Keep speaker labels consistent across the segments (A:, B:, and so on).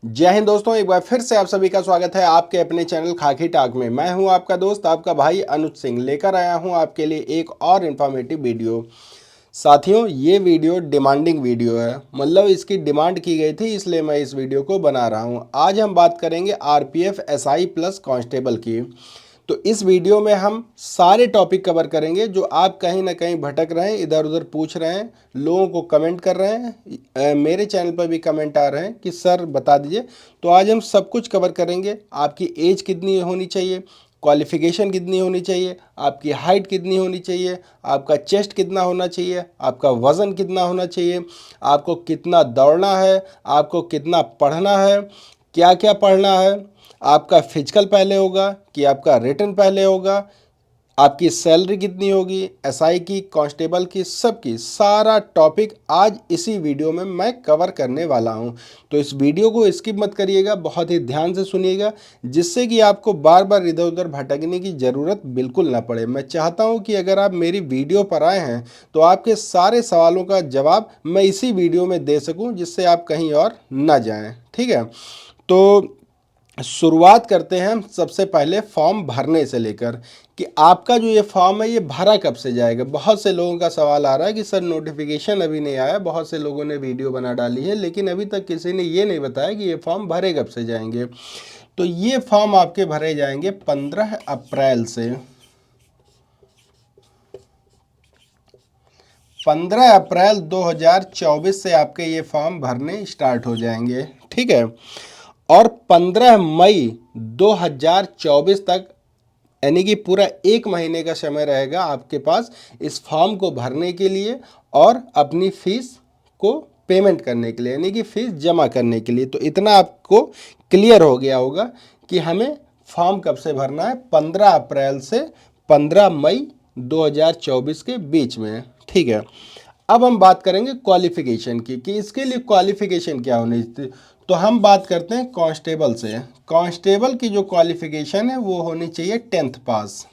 A: जय हिंद दोस्तों, एक बार फिर से आप सभी का स्वागत है आपके अपने चैनल खाकी टाक में। मैं हूं आपका दोस्त आपका भाई अनुज सिंह, लेकर आया हूं आपके लिए एक और इन्फॉर्मेटिव वीडियो। साथियों, ये वीडियो डिमांडिंग वीडियो है, मतलब इसकी डिमांड की गई थी, इसलिए मैं इस वीडियो को बना रहा हूं। आज हम बात करेंगे आरपीएफ एसआई प्लस कांस्टेबल की। तो इस वीडियो में हम सारे टॉपिक कवर करेंगे जो आप कहीं ना कहीं भटक रहे हैं, इधर उधर पूछ रहे हैं, लोगों को कमेंट कर रहे हैं। मेरे चैनल पर भी कमेंट आ रहे हैं कि सर बता दीजिए। तो आज हम सब कुछ कवर करेंगे। आपकी एज कितनी होनी चाहिए, क्वालिफिकेशन कितनी होनी चाहिए, आपकी हाइट कितनी होनी चाहिए, आपका चेस्ट कितना होना चाहिए, आपका वज़न कितना होना चाहिए, आपको कितना दौड़ना है, आपको कितना पढ़ना है, क्या क्या पढ़ना है, आपका फिजिकल पहले होगा कि आपका रिटन पहले होगा, आपकी सैलरी कितनी होगी, एसआई की, कांस्टेबल की, सबकी सारा टॉपिक आज इसी वीडियो में मैं कवर करने वाला हूं। तो इस वीडियो को स्किप मत करिएगा, बहुत ही ध्यान से सुनिएगा, जिससे कि आपको बार बार इधर उधर भटकने की ज़रूरत बिल्कुल ना पड़े। मैं चाहता हूं कि अगर आप मेरी वीडियो पर आए हैं तो आपके सारे सवालों का जवाब मैं इसी वीडियो में दे सकूँ, जिससे आप कहीं और ना जाएँ। ठीक है, तो शुरुआत करते हैं हम सबसे पहले फॉर्म भरने से लेकर कि आपका जो ये फॉर्म है ये भरा कब से जाएगा। बहुत से लोगों का सवाल आ रहा है कि सर नोटिफिकेशन अभी नहीं आया, बहुत से लोगों ने वीडियो बना डाली है लेकिन अभी तक किसी ने ये नहीं बताया कि ये फॉर्म भरे कब से जाएंगे। तो ये फॉर्म आपके भरे जाएंगे 15 अप्रैल से। 15 अप्रैल 2024 से आपके ये फॉर्म भरने स्टार्ट हो जाएंगे। ठीक है, और 15 मई 2024 तक, यानी कि पूरा एक महीने का समय रहेगा आपके पास इस फॉर्म को भरने के लिए और अपनी फीस को पेमेंट करने के लिए, यानी कि फीस जमा करने के लिए। तो इतना आपको क्लियर हो गया होगा कि हमें फॉर्म कब से भरना है, 15 अप्रैल से 15 मई 2024 के बीच में। ठीक है, अब हम बात करेंगे क्वालिफिकेशन की कि इसके लिए क्वालिफिकेशन क्या होनी चाहिए। तो हम बात करते हैं कांस्टेबल से। कांस्टेबल की जो क्वालिफिकेशन है वो होनी चाहिए 10th पास।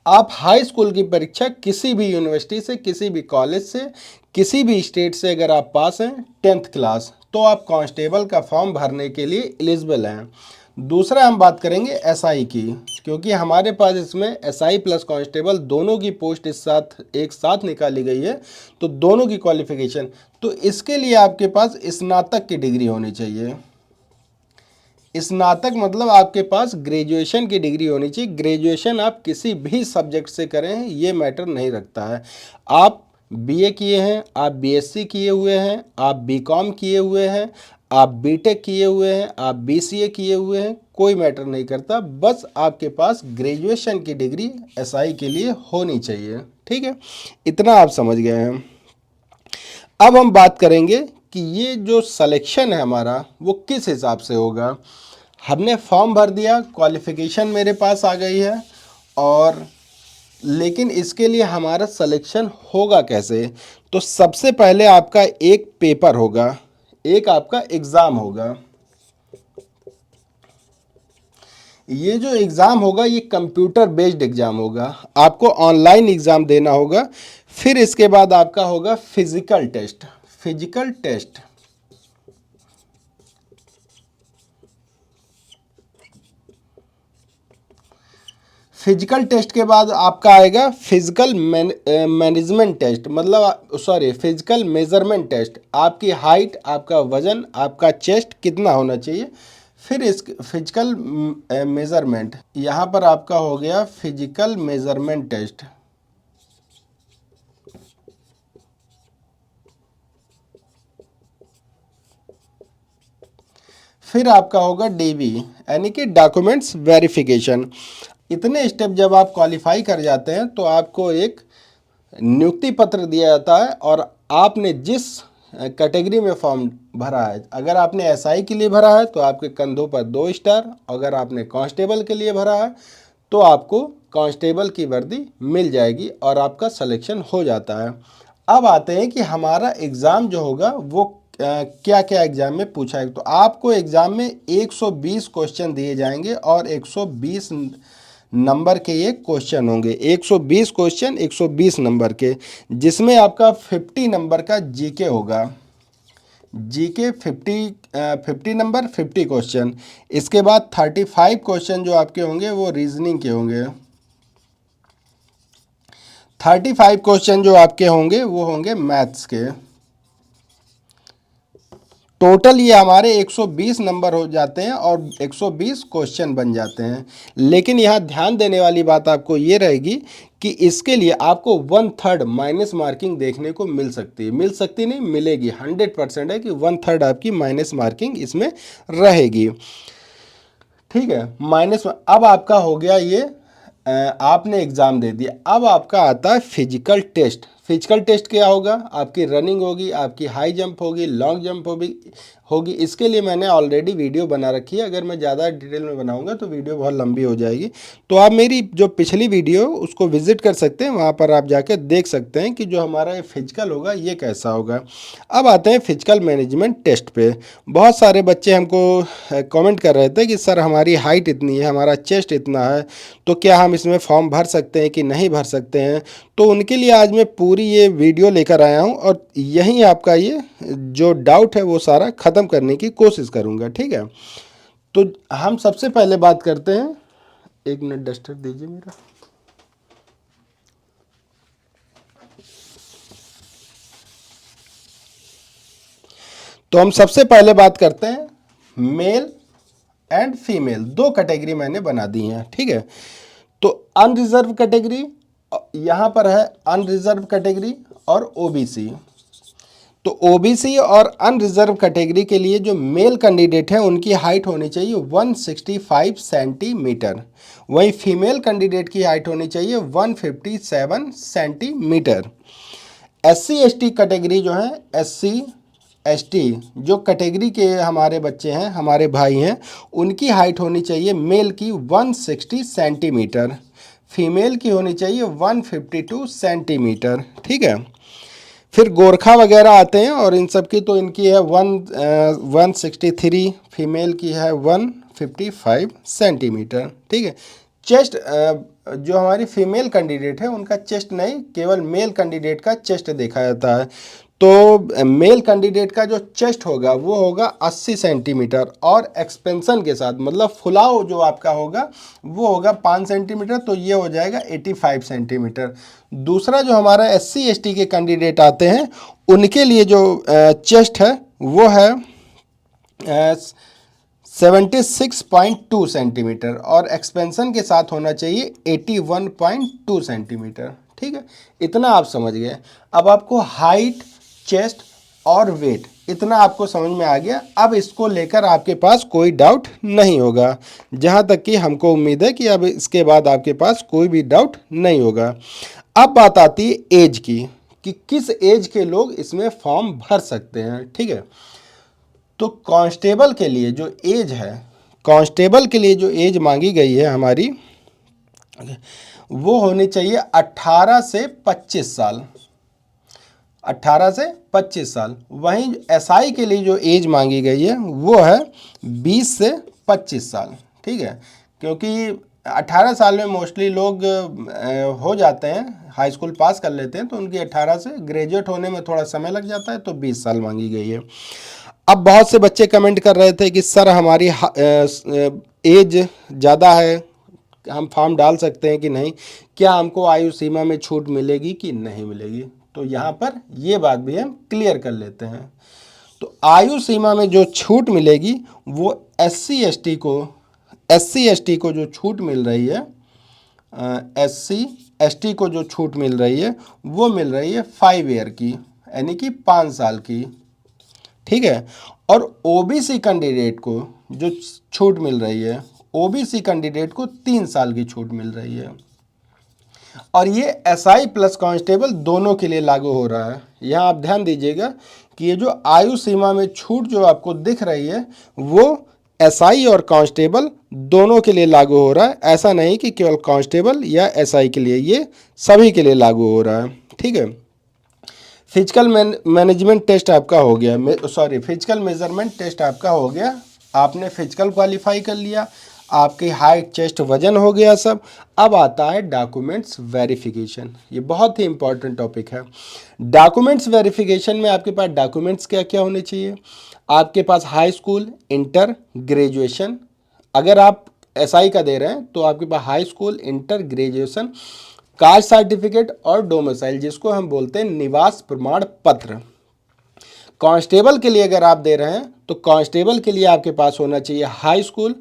A: आप हाई स्कूल की परीक्षा किसी भी यूनिवर्सिटी से, किसी भी कॉलेज से, किसी भी स्टेट से अगर आप पास हैं 10th क्लास, तो आप कांस्टेबल का फॉर्म भरने के लिए एलिजिबल हैं। दूसरा हम बात करेंगे एसआई की, क्योंकि हमारे पास इसमें एसआई प्लस कांस्टेबल दोनों की पोस्ट एक साथ निकाली गई है, तो दोनों की क्वालिफिकेशन। तो इसके लिए आपके पास स्नातक की डिग्री होनी चाहिए। स्नातक मतलब आपके पास ग्रेजुएशन की डिग्री होनी चाहिए। ग्रेजुएशन आप किसी भी सब्जेक्ट से करें ये मैटर नहीं रखता है। आप बीए किए हैं, आप बीएससी किए हुए हैं, आप बीकॉम किए हुए हैं, आप बीटेक किए हुए हैं, आप बीसीए किए हुए हैं, कोई मैटर नहीं करता। बस आपके पास ग्रेजुएशन की डिग्री एसआई के लिए होनी चाहिए। ठीक है, इतना आप समझ गए हैं। अब हम बात करेंगे कि ये जो सिलेक्शन है हमारा वो किस हिसाब से होगा। हमने फॉर्म भर दिया, क्वालिफिकेशन मेरे पास आ गई है, और लेकिन इसके लिए हमारा सिलेक्शन होगा कैसे। तो सबसे पहले आपका एक पेपर होगा, एक आपका एग्ज़ाम होगा। ये जो एग्ज़ाम होगा ये कंप्यूटर बेस्ड एग्ज़ाम होगा, आपको ऑनलाइन एग्ज़ाम देना होगा। फिर इसके बाद आपका होगा physical test. Physical test, physical test के बाद आपका आएगा फिजिकल मैनेजमेंट टेस्ट, मतलब सॉरी फिजिकल मेजरमेंट टेस्ट। आपकी हाइट, आपका वज़न, आपका चेस्ट कितना होना चाहिए। फिर इस फिजिकल मेजरमेंट, यहाँ पर आपका हो गया फिजिकल मेजरमेंट टेस्ट। फिर आपका होगा डीवी, यानी कि डॉक्यूमेंट्स वेरिफिकेशन। इतने स्टेप जब आप क्वालिफाई कर जाते हैं तो आपको एक नियुक्ति पत्र दिया जाता है, और आपने जिस कैटेगरी में फॉर्म भरा है, अगर आपने एसआई के लिए भरा है तो आपके कंधों पर 2 स्टार, अगर आपने कांस्टेबल के लिए भरा है तो आपको कांस्टेबल की वर्दी मिल जाएगी और आपका सिलेक्शन हो जाता है। अब आते हैं कि हमारा एग्ज़ाम जो होगा वो क्या क्या एग्ज़ाम में पूछा है। तो आपको एग्ज़ाम में 120 क्वेश्चन दिए जाएंगे और 120 नंबर के ये क्वेश्चन होंगे। 120 क्वेश्चन 120 नंबर के, जिसमें आपका 50 नंबर का जीके होगा। GK 50 number 50 question. इसके बाद 35 क्वेश्चन जो आपके होंगे वो रीजनिंग के होंगे। 35 क्वेश्चन जो आपके होंगे वो होंगे मैथ्स के। टोटल ये हमारे 120 नंबर हो जाते हैं और 120 क्वेश्चन बन जाते हैं। लेकिन यहाँ ध्यान देने वाली बात आपको ये रहेगी कि इसके लिए आपको 1/3 माइनस मार्किंग देखने को मिल सकती है। मिल सकती नहीं, मिलेगी। 100% है कि 1/3 आपकी माइनस मार्किंग इसमें रहेगी। ठीक है, माइनस। अब आपका हो गया ये, आपने एग्ज़ाम दे दिया। अब आपका आता है फिजिकल टेस्ट। फिजिकल टेस्ट क्या होगा? आपकी रनिंग होगी, आपकी हाई जंप होगी, लॉन्ग जंप होगी। इसके लिए मैंने ऑलरेडी वीडियो बना रखी है। अगर मैं ज़्यादा डिटेल में बनाऊंगा तो वीडियो बहुत लंबी हो जाएगी। तो आप मेरी जो पिछली वीडियो उसको विजिट कर सकते हैं, वहाँ पर आप जाकर देख सकते हैं कि जो हमारा ये फिजिकल होगा ये कैसा होगा। अब आते हैं फिजिकल मैनेजमेंट टेस्ट पे। बहुत सारे बच्चे हमको कमेंट कर रहे थे कि सर हमारी हाइट इतनी है, हमारा चेस्ट इतना है, तो क्या हम इसमें फॉर्म भर सकते हैं कि नहीं भर सकते हैं। तो उनके लिए आज मैं पूरी ये वीडियो लेकर आया हूँ और यहीं आपका ये जो डाउट है वो सारा ख़त्म करने की कोशिश करूँगा। ठीक है, तो हम सबसे पहले बात करते हैं। 1 मिनट डस्टर दीजिए मेरा। तो हम सबसे पहले बात करते हैं मेल एंड फीमेल। 2 कैटेगरी मैंने बना दी हैं। ठीक है, तो अनरिजर्व कैटेगरी, यहाँ पर है अनरिजर्व कैटेगरी और ओबीसी। तो ओबीसी और अनरिजर्व कैटेगरी के लिए जो मेल कैंडिडेट हैं उनकी हाइट होनी चाहिए 165 सेंटीमीटर। वहीं फीमेल कैंडिडेट की हाइट होनी चाहिए 157 सेंटीमीटर। एससी एसटी कैटेगरी जो है, एससी एसटी जो कैटेगरी के हमारे बच्चे हैं, हमारे भाई हैं, उनकी हाइट होनी चाहिए मेल की 160 सेंटीमीटर, फीमेल की होनी चाहिए 152 सेंटीमीटर। ठीक है, फिर गोरखा वगैरह आते हैं और इन सब की तो इनकी है 163, फीमेल की है 155 सेंटीमीटर। ठीक है, चेस्ट जो हमारी फीमेल कैंडिडेट है उनका चेस्ट नहीं, केवल मेल कैंडिडेट का चेस्ट देखा जाता है। तो मेल कैंडिडेट का जो चेस्ट होगा वो होगा 80 सेंटीमीटर और एक्सपेंशन के साथ, मतलब फुलाव जो आपका होगा वो होगा 5 सेंटीमीटर, तो ये हो जाएगा 85 सेंटीमीटर। दूसरा जो हमारा एससी एसटी के कैंडिडेट आते हैं उनके लिए जो चेस्ट है वो है 76.2 सेंटीमीटर और एक्सपेंशन के साथ होना चाहिए 81.2 सेंटीमीटर। ठीक है, इतना आप समझ गए। अब आपको हाइट, चेस्ट और वेट इतना आपको समझ में आ गया। अब इसको लेकर आपके पास कोई डाउट नहीं होगा, जहाँ तक कि हमको उम्मीद है कि अब इसके बाद आपके पास कोई भी डाउट नहीं होगा। अब बात आती है एज की कि किस एज के लोग इसमें फॉर्म भर सकते हैं। ठीक है, तो कांस्टेबल के लिए जो एज है, कांस्टेबल के लिए जो एज मांगी गई है हमारी, वो होनी चाहिए 18 से 25 साल। 18 से 25 साल। वहीं एसआई के लिए जो एज मांगी गई है वो है 20 से 25 साल। ठीक है, क्योंकि 18 साल में मोस्टली लोग हो जाते हैं, हाई स्कूल पास कर लेते हैं, तो उनकी 18 से ग्रेजुएट होने में थोड़ा समय लग जाता है, तो 20 साल मांगी गई है। अब बहुत से बच्चे कमेंट कर रहे थे कि सर हमारी एज ज़्यादा है, हम फॉर्म डाल सकते हैं कि नहीं, क्या हमको आयु सीमा में छूट मिलेगी कि नहीं मिलेगी। तो यहाँ पर ये बात भी हम क्लियर कर लेते हैं। तो आयु सीमा में जो छूट मिलेगी वो एससी एसटी को जो छूट मिल रही है, एससी एसटी को जो छूट मिल रही है वो मिल रही है 5 ईयर की, यानी कि 5 साल की। ठीक है, और ओबीसी कैंडिडेट को जो छूट मिल रही है, ओबीसी कैंडिडेट को 3 साल की छूट मिल रही है। और ये एसआई प्लस कांस्टेबल दोनों के लिए लागू हो रहा है। यहाँ आप ध्यान दीजिएगा कि ये जो आयु सीमा में छूट जो आपको दिख रही है वो एसआई और कांस्टेबल दोनों के लिए लागू हो रहा है। ऐसा नहीं कि केवल कांस्टेबल या एसआई के लिए, ये सभी के लिए लागू हो रहा है। ठीक है, फिजिकल मैनेजमेंट टेस्ट आपका हो गया, फिजिकल मेजरमेंट टेस्ट आपका हो गया। आपने फिजिकल क्वालिफाई कर लिया। आपकी हाइट, चेस्ट, वजन हो गया सब। अब आता है डॉक्यूमेंट्स वेरिफिकेशन। ये बहुत ही इंपॉर्टेंट टॉपिक है। डॉक्यूमेंट्स वेरिफिकेशन में आपके पास डॉक्यूमेंट्स क्या क्या होने चाहिए? आपके पास हाई स्कूल, इंटर, ग्रेजुएशन। अगर आप एसआई का दे रहे हैं तो आपके पास high school, inter, graduation, caste certificate और डोमिसाइल, जिसको हम बोलते हैं निवास प्रमाण पत्र। कांस्टेबल के लिए अगर आप दे रहे हैं तो कांस्टेबल के लिए आपके पास होना चाहिए हाई स्कूल,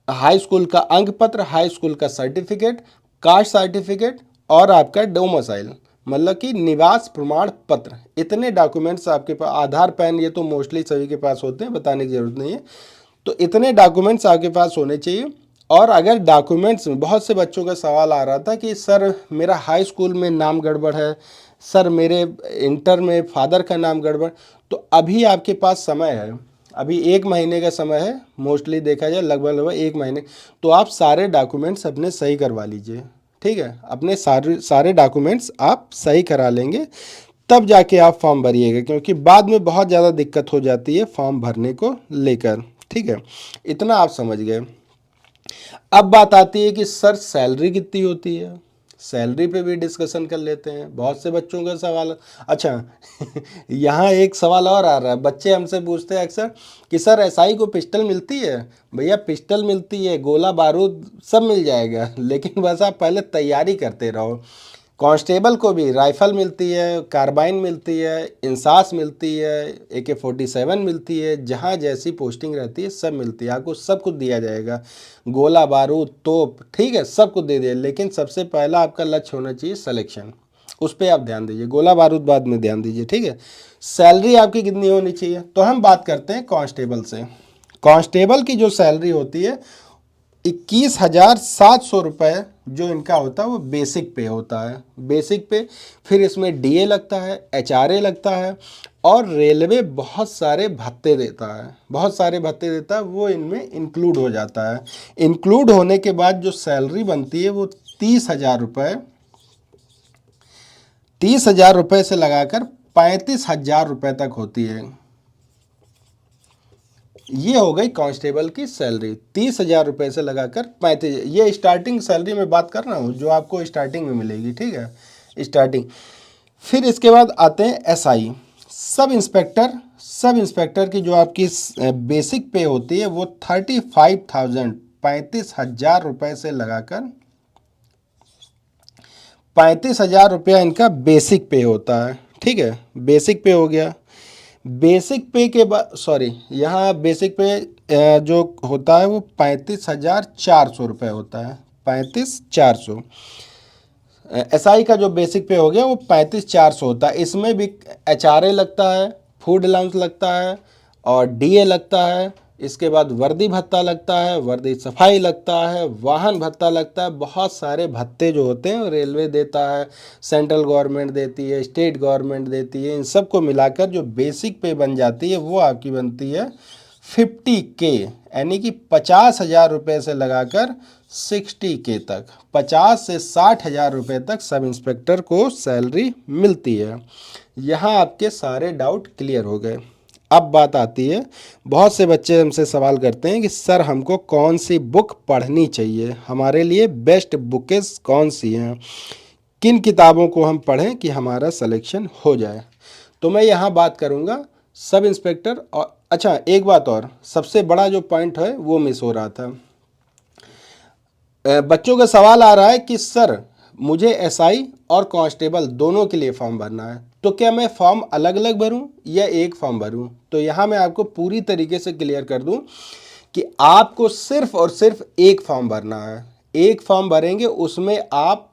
A: हाई स्कूल का अंक पत्र, हाई स्कूल का सर्टिफिकेट, कास्ट सर्टिफिकेट और आपका डोमिसाइल, मतलब कि निवास प्रमाण पत्र। इतने डॉक्यूमेंट्स आपके पास, आधार, पैन, ये तो मोस्टली सभी के पास होते हैं, बताने की जरूरत नहीं है। तो इतने डॉक्यूमेंट्स आपके पास होने चाहिए। और अगर डॉक्यूमेंट्स में बहुत से बच्चों का सवाल आ रहा था कि सर मेरा हाई स्कूल में नाम गड़बड़ है, सर मेरे इंटर में फादर का नाम गड़बड़, तो अभी आपके पास समय है, अभी 1 महीने का समय है, मोस्टली देखा जाए लगभग 1 महीने। तो आप सारे डॉक्यूमेंट्स अपने सही करवा लीजिए, ठीक है। अपने सारे डॉक्यूमेंट्स आप सही करा लेंगे, तब जाके आप फॉर्म भरिएगा, क्योंकि बाद में बहुत ज़्यादा दिक्कत हो जाती है फॉर्म भरने को लेकर, ठीक है। इतना आप समझ गए। अब बात आती है कि सर सैलरी कितनी होती है। सैलरी पे भी डिस्कशन कर लेते हैं, बहुत से बच्चों का सवाल। अच्छा यहाँ एक सवाल और आ रहा है, बच्चे हमसे पूछते हैं अक्सर कि सर एसआई को पिस्टल मिलती है? भैया पिस्टल मिलती है, गोला बारूद सब मिल जाएगा, लेकिन बस आप पहले तैयारी करते रहो। कांस्टेबल को भी राइफल मिलती है, कार्बाइन मिलती है, इंसास मिलती है, AK-47 मिलती है, जहाँ जैसी पोस्टिंग रहती है सब मिलती है, आपको सब कुछ दिया जाएगा, गोला बारूद, तोप, ठीक है, सब कुछ दे दिए। लेकिन सबसे पहला आपका लक्ष्य होना चाहिए सिलेक्शन, उस पर आप ध्यान दीजिए, गोला बारूद बाद में ध्यान दीजिए, ठीक है। सैलरी आपकी कितनी होनी चाहिए? तो हम बात करते हैं कांस्टेबल से। कांस्टेबल की जो सैलरी होती है 21,700 रुपये जो इनका होता है वो बेसिक पे होता है, बेसिक पे। फिर इसमें डीए लगता है, एचआरए लगता है, और रेलवे बहुत सारे भत्ते देता है, बहुत सारे भत्ते देता है, वो इनमें इंक्लूड हो जाता है। इंक्लूड होने के बाद जो सैलरी बनती है वो 30,000 रुपये, 30,000 रुपये से लगाकर 35,000 रुपये तक होती है। ये हो गई कांस्टेबल की सैलरी, 30,000 रुपये से लगाकर 35। ये स्टार्टिंग सैलरी में बात कर रहा हूँ जो आपको स्टार्टिंग में मिलेगी, ठीक है, स्टार्टिंग। फिर इसके बाद आते हैं SI, sub inspector. Sub inspector की जो आपकी बेसिक पे होती है वो 35,000, 35,000 रुपये से लगाकर 35,000 रुपया इनका बेसिक पे होता है, ठीक है। बेसिक पे हो गया। बेसिक पे के बाद, सॉरी, यहाँ बेसिक पे जो होता है वो 35,400 रुपये होता है, 35,400। एसआई का जो बेसिक पे हो गया वो 35,400 होता है। इसमें भी एचआरए लगता है, फूड अलाउंस लगता है और डीए लगता है। इसके बाद वर्दी भत्ता लगता है, वर्दी सफाई लगता है, वाहन भत्ता लगता है। बहुत सारे भत्ते जो होते हैं रेलवे देता है, सेंट्रल गवर्नमेंट देती है, स्टेट गवर्नमेंट देती है। इन सबको मिलाकर जो बेसिक पे बन जाती है वो आपकी बनती है 50K, यानी कि 50,000 रुपये से लगाकर 60K तक, 50 से 60,000 रुपये तक सब इंस्पेक्टर को सैलरी मिलती है। यहाँ आपके सारे डाउट क्लियर हो गए। अब बात आती है, बहुत से बच्चे हमसे सवाल करते हैं कि सर हमको कौन सी बुक पढ़नी चाहिए, हमारे लिए बेस्ट बुकें कौन सी हैं, किन किताबों को हम पढ़ें कि हमारा सिलेक्शन हो जाए। तो मैं यहाँ बात करूँगा सब इंस्पेक्टर। और अच्छा एक बात और, सबसे बड़ा जो पॉइंट है वो मिस हो रहा था। बच्चों का सवाल आ रहा है कि सर मुझे एसआई और कांस्टेबल दोनों के लिए फॉर्म भरना है, तो क्या मैं फॉर्म अलग अलग भरूं या एक फॉर्म भरूं? तो यहाँ मैं आपको पूरी तरीके से क्लियर कर दूं कि आपको सिर्फ और सिर्फ एक फॉर्म भरना है। एक फॉर्म भरेंगे, उसमें आप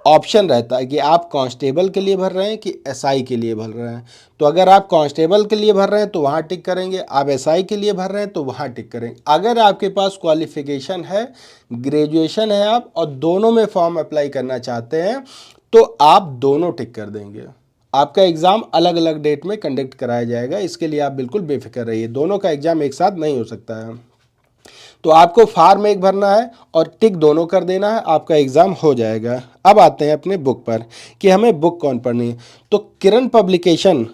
A: ऑप्शन रहता है कि आप कांस्टेबल के लिए भर रहे हैं कि एसआई के लिए भर रहे हैं। तो अगर आप कांस्टेबल के लिए भर रहे हैं तो वहाँ टिक करेंगे, आप एसआई के लिए भर रहे हैं तो वहाँ टिक करेंगे। अगर आपके पास क्वालिफिकेशन है, ग्रेजुएशन है आप, और दोनों में फॉर्म अप्लाई करना चाहते हैं तो आप दोनों टिक कर देंगे। आपका एग्ज़ाम अलग अलग डेट में कंडक्ट कराया जाएगा, इसके लिए आप बिल्कुल बेफिक्र रहिए, दोनों का एग्ज़ाम एक साथ नहीं हो सकता है। तो आपको फार्म एक भरना है और टिक दोनों कर देना है, आपका एग्ज़ाम हो जाएगा। अब आते हैं अपने बुक पर कि हमें बुक कौन पढ़नी है। तो किरण पब्लिकेशन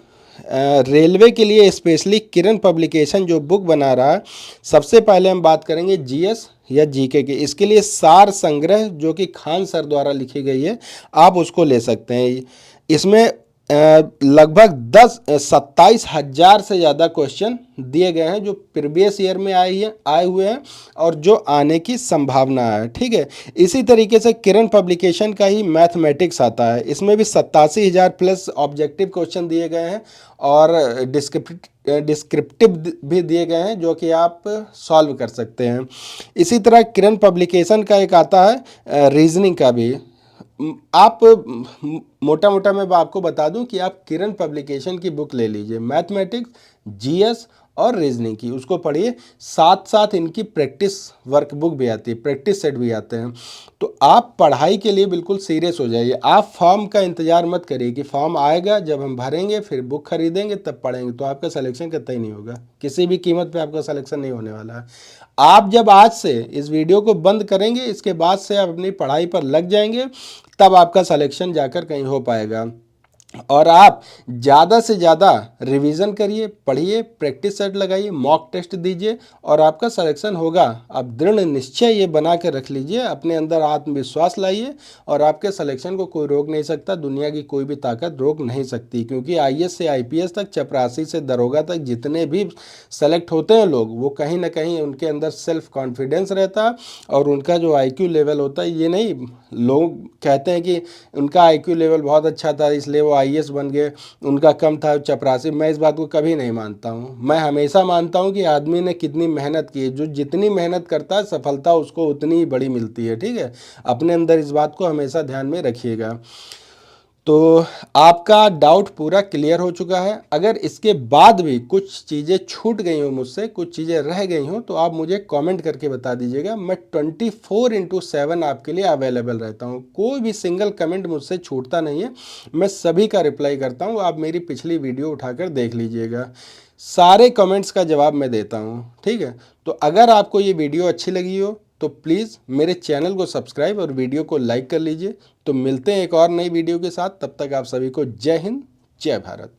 A: रेलवे के लिए स्पेशली किरण पब्लिकेशन जो बुक बना रहा है, सबसे पहले हम बात करेंगे जीएस या जीके की। इसके लिए सार संग्रह जो कि खान सर द्वारा लिखी गई है, आप उसको ले सकते हैं। इसमें लगभग 27,000 से ज़्यादा क्वेश्चन दिए गए हैं जो प्रीवियस ईयर में आए हुए हैं और जो आने की संभावना है। ठीक है, इसी तरीके से किरण पब्लिकेशन का ही मैथमेटिक्स आता है। इसमें भी 87,000 प्लस ऑब्जेक्टिव क्वेश्चन दिए गए हैं और डिस्क्रिप्टिव भी दिए गए हैं जो कि आप सॉल्व कर सकते हैं। इसी तरह किरण पब्लिकेशन का एक आता है रीजनिंग का भी। आप मोटा मोटा मैं आपको बता दूं कि आप किरण पब्लिकेशन की बुक ले लीजिए, मैथमेटिक्स, जीएस और रीजनिंग की, उसको पढ़िए। साथ साथ इनकी प्रैक्टिस वर्कबुक भी आती है, प्रैक्टिस सेट भी आते हैं। तो आप पढ़ाई के लिए बिल्कुल सीरियस हो जाइए। आप फॉर्म का इंतजार मत करिए कि फॉर्म आएगा, जब हम भरेंगे फिर बुक खरीदेंगे तब पढ़ेंगे, तो आपका सिलेक्शन कतई नहीं होगा। किसी भी कीमत पे आपका सिलेक्शन नहीं होने वाला है। आप जब आज से इस वीडियो को बंद करेंगे, इसके बाद से आप अपनी पढ़ाई पर लग जाएंगे, तब आपका सिलेक्शन जाकर कहीं हो पाएगा। और आप ज़्यादा से ज़्यादा रिवीजन करिए, पढ़िए, प्रैक्टिस सेट लगाइए, मॉक टेस्ट दीजिए और आपका सिलेक्शन होगा। आप दृढ़ निश्चय ये बना के रख लीजिए, अपने अंदर आत्मविश्वास लाइए और आपके सिलेक्शन को कोई रोक नहीं सकता, दुनिया की कोई भी ताकत रोक नहीं सकती। क्योंकि आईएएस से आईपीएस तक, चपरासी से दरोगा तक जितने भी सेलेक्ट होते हैं लोग, वो कहीं ना कहीं उनके अंदर सेल्फ कॉन्फिडेंस रहता है और उनका जो आईक्यू लेवल होता है, ये नहीं लोग कहते हैं कि उनका आईक्यू लेवल बहुत अच्छा था इसलिए वो आईएएस बन गए, उनका कम था चपरासी। मैं इस बात को कभी नहीं मानता हूँ। मैं हमेशा मानता हूँ कि आदमी ने कितनी मेहनत की है, जो जितनी मेहनत करता है सफलता उसको उतनी ही बड़ी मिलती है। ठीक है, अपने अंदर इस बात को हमेशा ध्यान में रखिएगा। तो आपका डाउट पूरा क्लियर हो चुका है। अगर इसके बाद भी कुछ चीज़ें छूट गई हो मुझसे, कुछ चीज़ें रह गई हो, तो आप मुझे कमेंट करके बता दीजिएगा। मैं 24/7 आपके लिए अवेलेबल रहता हूँ। कोई भी सिंगल कमेंट मुझसे छूटता नहीं है, मैं सभी का रिप्लाई करता हूँ। आप मेरी पिछली वीडियो उठाकर देख लीजिएगा, सारे कमेंट्स का जवाब मैं देता हूँ। ठीक है, तो अगर आपको ये वीडियो अच्छी लगी हो तो प्लीज़ मेरे चैनल को सब्सक्राइब और वीडियो को लाइक कर लीजिए। तो मिलते हैं एक और नई वीडियो के साथ, तब तक आप सभी को जय हिंद, जय भारत।